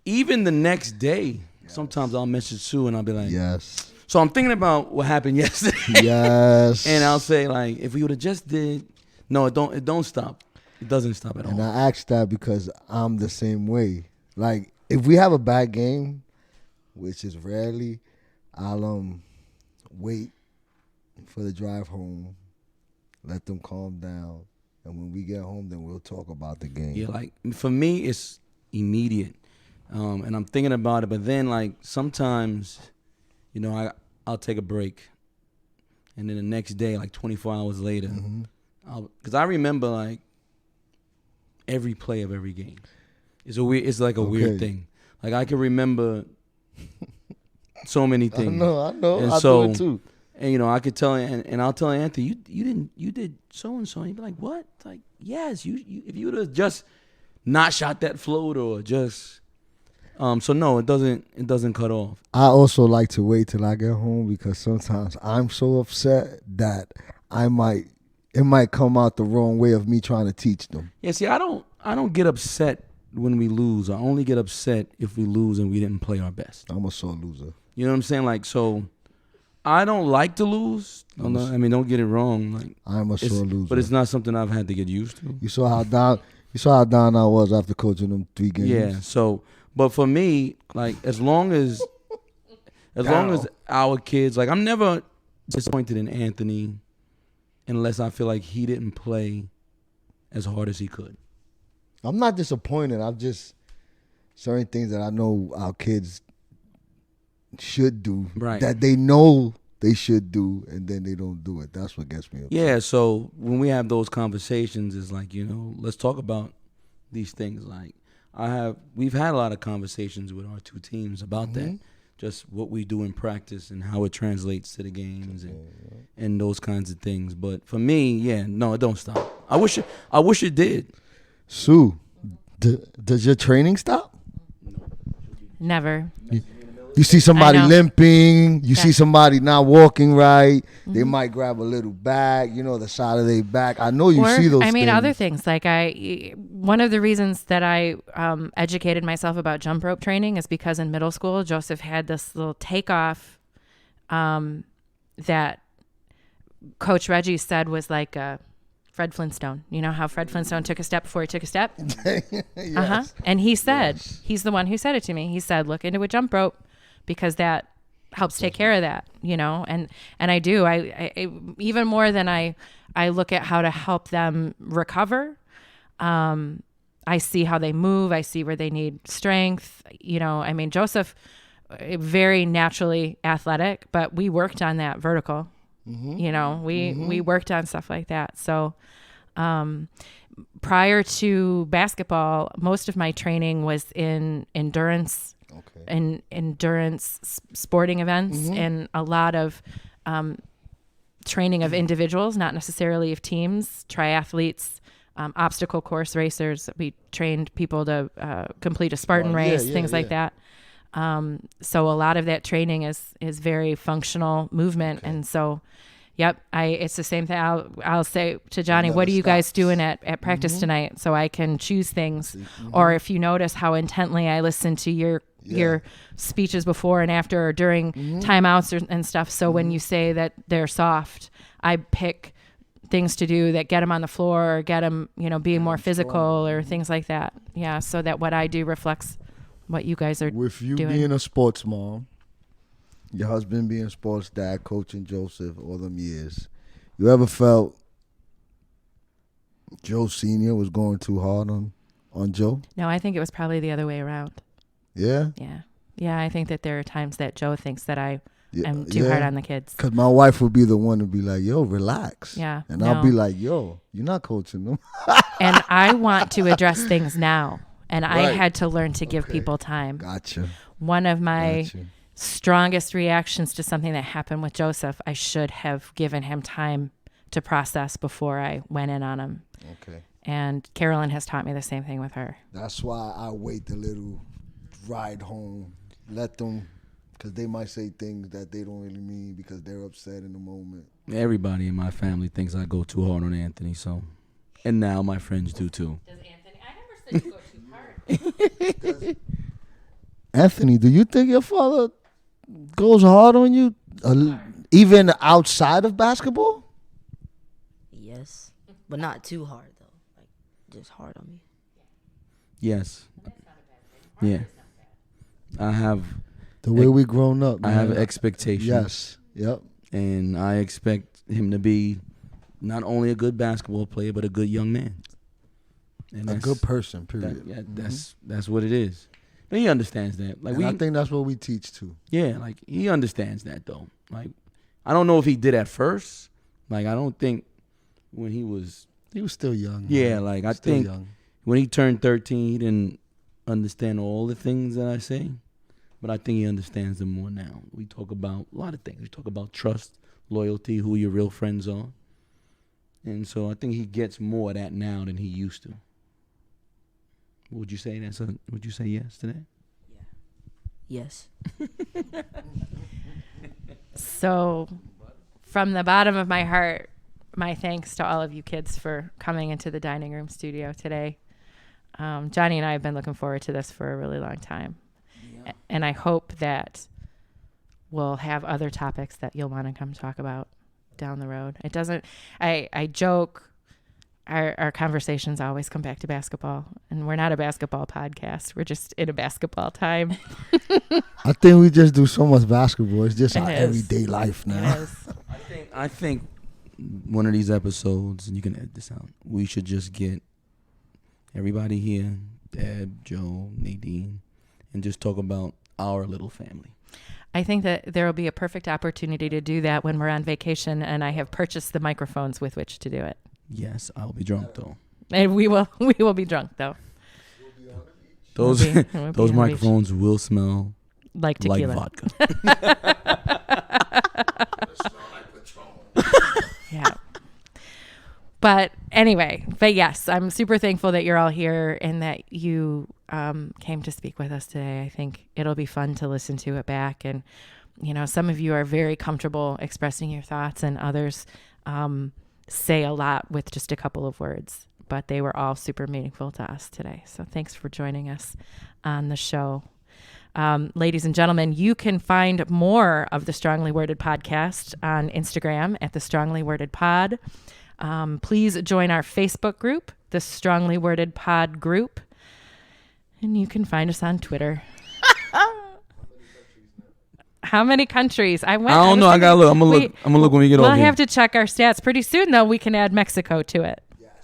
even the next day, sometimes I'll message Sue and I'll be like, yes. So I'm thinking about what happened yesterday. Yes. And I'll say like, if we would have just did, no, it don't stop. It doesn't stop at all. And I asked that because I'm the same way. Like if we have a bad game, which is rarely, I'll wait for the drive home, let them calm down, and when we get home, then we'll talk about the game. Yeah, like for me, it's immediate, and I'm thinking about it. But then, like sometimes, you know, I'll take a break, and then the next day, like 24 hours later, because I remember like every play of every game. It's like a weird thing. Like I can remember so many things. I know. And I so, do it too. And you know, I could tell, and I'll tell Anthony, you did so and so. And he'd be like, what? It's like, yes, you if you would have just not shot that float or just, so no, it doesn't cut off. I also like to wait till I get home because sometimes I'm so upset that it might come out the wrong way of me trying to teach them. Yeah, see, I don't get upset when we lose. I only get upset if we lose and we didn't play our best. I'm a sore loser. You know what I'm saying? Like, so I don't like to lose. I mean, don't get it wrong. Like, I'm a sore loser. But it's not something I've had to get used to. You saw how down I was after coaching them 3 games. Yeah. So, but for me, like, as long as our kids, like, I'm never disappointed in Anthony unless I feel like he didn't play as hard as he could. I'm not disappointed. I'm just certain things that I know our kids should do, right, that they know they should do, and then they don't do it. That's what gets me upset. Yeah, so when we have those conversations, it's like, you know, let's talk about these things. Like we've had a lot of conversations with our 2 teams about that, just what we do in practice and how it translates to the games and those kinds of things. But for me, yeah, no, it don't stop. I wish it did. Sue, does your training stop? Never. You see somebody limping, you see somebody not walking right, they might grab a little bag, the side of their back. I know you see those things. I mean, other things. Like one of the reasons that I educated myself about jump rope training is because in middle school, Joseph had this little takeoff that Coach Reggie said was like a Fred Flintstone. You know how Fred Flintstone took a step before he took a step? Yes. And he said, he's the one who said it to me. He said, look into a jump rope because that helps take care of that, you know, and I do, I even more than I look at how to help them recover. I see how they move. I see where they need strength. You know, I mean, Joseph, very naturally athletic, but we worked on that vertical. You know, we worked on stuff like that. So, prior to basketball, most of my training was in endurance, sporting events, and a lot of training of individuals, not necessarily of teams, triathletes, obstacle course racers. We trained people to complete a Spartan race, things like that. So a lot of that training is very functional movement. And so, it's the same thing. I'll say to Johnny, what are you guys doing at practice tonight? So I can choose things. Or if you notice how intently I listen to your speeches before and after or during timeouts and stuff. So when you say that they're soft, I pick things to do that get them on the floor or get them, you know, being more physical or things like that. Yeah. So that what I do reflects what you guys are with you doing. Being a sports mom, your husband being a sports dad, coaching Joseph all them years, you ever felt Joe Sr. was going too hard on Joe? No, I think it was probably the other way around. Yeah? Yeah, I think that there are times that Joe thinks that I am too hard on the kids. Because my wife would be the one to be like, yo, relax. Yeah. And I'll be like, yo, you're not coaching them. And I want to address things now. And I had to learn to give people time. Gotcha. One of my strongest reactions to something that happened with Joseph, I should have given him time to process before I went in on him. Okay. And Carolyn has taught me the same thing with her. That's why I wait a little ride home. Let them, because they might say things that they don't really mean because they're upset in the moment. Everybody in my family thinks I go too hard on Anthony, so. And now my friends do too. Does Anthony? I never said you go too hard. Anthony, do you think your father goes hard on you, even outside of basketball? Yes, but not too hard though. Like just hard on me. Yes. Yeah. I have the way we grown up. Man. I have expectations. Yes. Yep. And I expect him to be not only a good basketball player, but a good young man. And a good person, period. That's what it is. And he understands that. Like I think that's what we teach too. Yeah, like he understands that though. Like I don't know if he did at first. Like I don't think when he was still young. Yeah, man. like I think when he turned 13, he didn't understand all the things that I say, but I think he understands them more now. We talk about a lot of things. We talk about trust, loyalty, who your real friends are. And so I think he gets more of that now than he used to. Would you say would you say yes to that? Yeah. Yes. So from the bottom of my heart, my thanks to all of you kids for coming into the dining room studio today. Johnny and I have been looking forward to this for a really long time. Yeah. And I hope that we'll have other topics that you'll want to come talk about down the road. It doesn't, I joke, our conversations always come back to basketball, and we're not a basketball podcast. We're just in a basketball time. I think we just do so much basketball. It's just our everyday life now. I think one of these episodes, and you can edit this out, we should just get everybody here, Deb, Joe, Nadine, and just talk about our little family. I think that there will be a perfect opportunity to do that when we're on vacation, and I have purchased the microphones with which to do it. Yes, I'll be drunk though. And we will be drunk though. Those microphones will smell like tequila. Like vodka. Yeah. But anyway, yes, I'm super thankful that you're all here and that you came to speak with us today. I think it'll be fun to listen to it back. And, you know, some of you are very comfortable expressing your thoughts, and others say a lot with just a couple of words. But they were all super meaningful to us today. So thanks for joining us on the show. Ladies and gentlemen, you can find more of the Strongly Worded podcast on Instagram at the Strongly Worded Pod. Please join our Facebook group, the Strongly Worded Pod group. And you can find us on Twitter. How many countries? I don't know. I gotta look. I'm gonna look when we get over We'll here. have to check our stats. Pretty soon, though, we can add Mexico to it.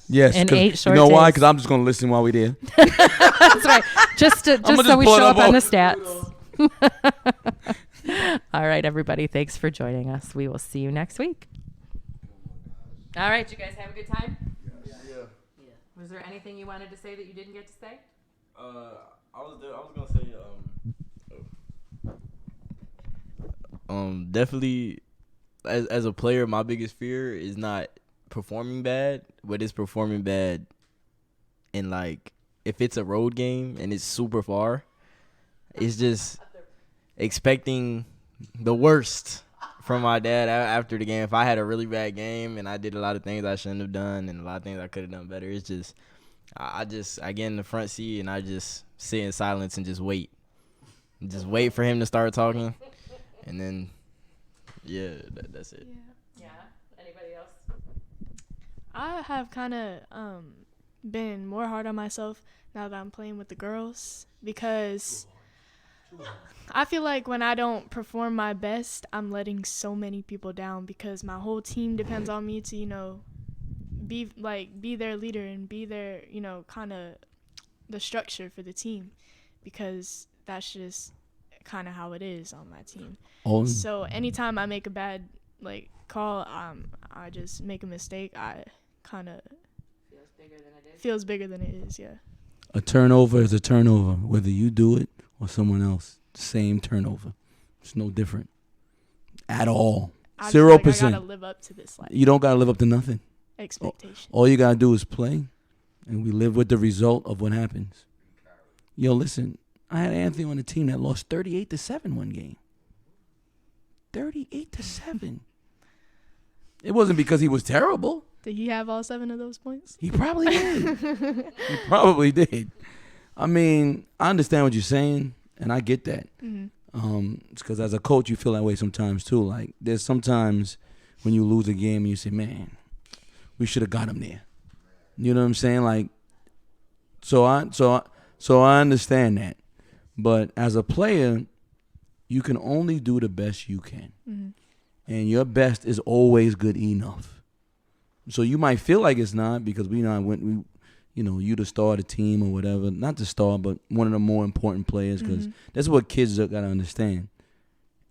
Yes. In 8 short You know why? days. Because I'm just gonna listen while we there. That's right. Just so we pull it show up up on on- the stats. All right, everybody. Thanks for joining us. We will see you next week. All right, you guys have a good time? Yeah. Was there anything you wanted to say that you didn't get to say? I was gonna say definitely as a player, my biggest fear is not performing bad, but it's performing bad in, like, if it's a road game and it's super far, it's just expecting the worst from my dad after the game. If I had a really bad game and I did a lot of things I shouldn't have done and a lot of things I could have done better, it's just I get in the front seat and I just sit in silence and just wait. Just wait for him to start talking, and then that's it. Yeah. Anybody else? I have kind of been more hard on myself now that I'm playing with the girls, because I feel like when I don't perform my best, I'm letting so many people down, because my whole team depends on me to, you know, be their leader and be their, you know, kind of the structure for the team, because that's just kind of how it is on my team. So anytime I make a bad call, I just make a mistake, I kind of feels bigger than it is. Yeah. A turnover is a turnover, whether you do it or someone else. Same turnover. It's no different at all. 0%. I gotta live up to this You don't gotta live up to nothing. expectation. All you gotta do is play, and we live with the result of what happens. Yo, listen, I had Anthony on the team that lost 38-7 one game. 38-7. It wasn't because he was terrible. Did he have all 7 of those points? He probably did. He probably did. I mean, I understand what you're saying, and I get that. Mm-hmm. It's because as a coach, you feel that way sometimes too. Like, there's sometimes when you lose a game and you say, man, we should have got him there. You know what I'm saying? Like, so I understand that. But as a player, you can only do the best you can. Mm-hmm. And your best is always good enough. So you might feel like it's not because you the star of the team or whatever. Not the star, but one of the more important players, because that's what kids got to understand.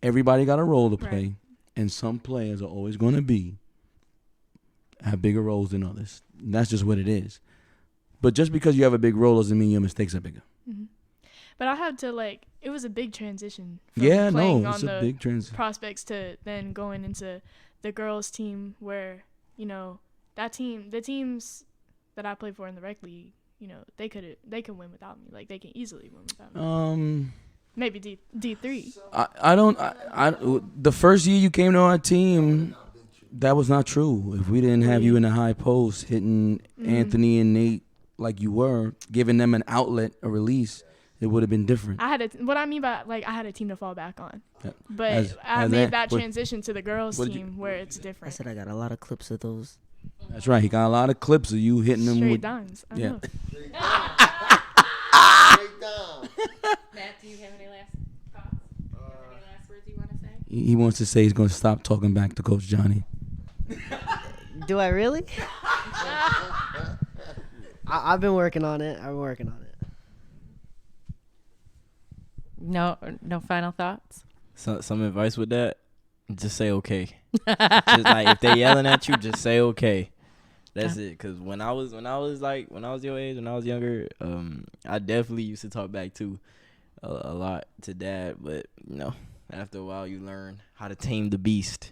Everybody got a role to play, Right. and some players are always going to have bigger roles than others. And that's just what it is. But just because you have a big role doesn't mean your mistakes are bigger. Mm-hmm. But I had to it was a big transition from Yeah, playing no, it's on a the big transition. prospects to then going into the girls team, where, you know, the teams that I played for in the rec league, you know, they can win without me. Like, they can easily win without me. Maybe D3. The first year you came to our team, that was not true. If we didn't have you in the high post hitting Anthony and Nate like you were, giving them an outlet, a release, it would have been different. I had I had a team to fall back on. Yeah. But I made that transition to the girls team where it's I different. said I got a lot of clips of those. That's right. He got a lot of clips of you hitting them Straight with dimes. I yeah. know. Straight down. Matt, do you have any last thoughts? Any last words you want to say? He wants to say he's going to stop talking back to Coach Johnny. Do I really? I've been working on it. No final thoughts? So, some advice with that, just say okay. Just like, if they yelling at you, just say okay. That's it. Cause when I was your age, when I was younger, I definitely used to talk back too, a lot to dad. But after a while, you learn how to tame the beast.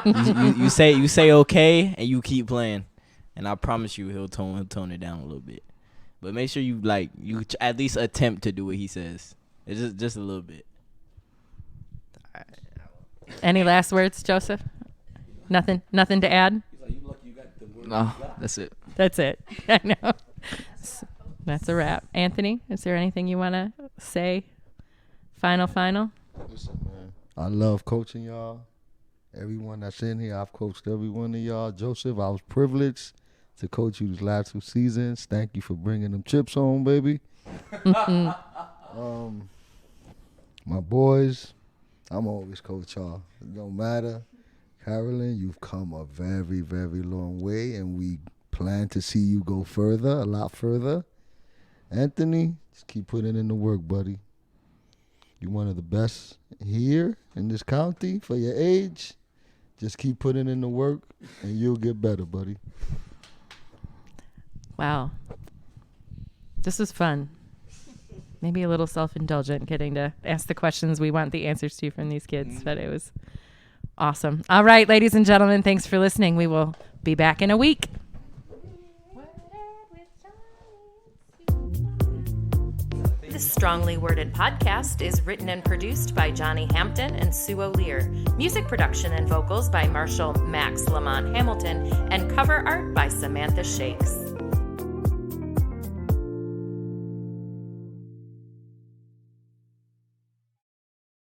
You say okay, and you keep playing, and I promise you, he'll tone it down a little bit. But make sure you at least attempt to do what he says. It's just a little bit. Any last words, Joseph? Nothing to add? No, that's it. That's it. I know. That's a wrap. Anthony, is there anything you want to say? Final? Listen, man, I love coaching y'all. Everyone that's in here, I've coached every one of y'all. Joseph, I was privileged to coach you these last 2 seasons. Thank you for bringing them chips home, baby. My boys, I'm always Coach R. It don't matter. Carolyn, you've come a very, very long way, and we plan to see you go further, a lot further. Anthony, just keep putting in the work, buddy. You're one of the best here in this county for your age. Just keep putting in the work, and you'll get better, buddy. Wow. This was fun. Maybe a little self-indulgent getting to ask the questions we want the answers to from these kids, but it was awesome. All right, ladies and gentlemen, thanks for listening. We will be back in a week. This Strongly Worded podcast is written and produced by Johnny Hampton and Sue O'Lear. Music production and vocals by Marshall Max LaMont Hamilton, and cover art by Samantha Shakes.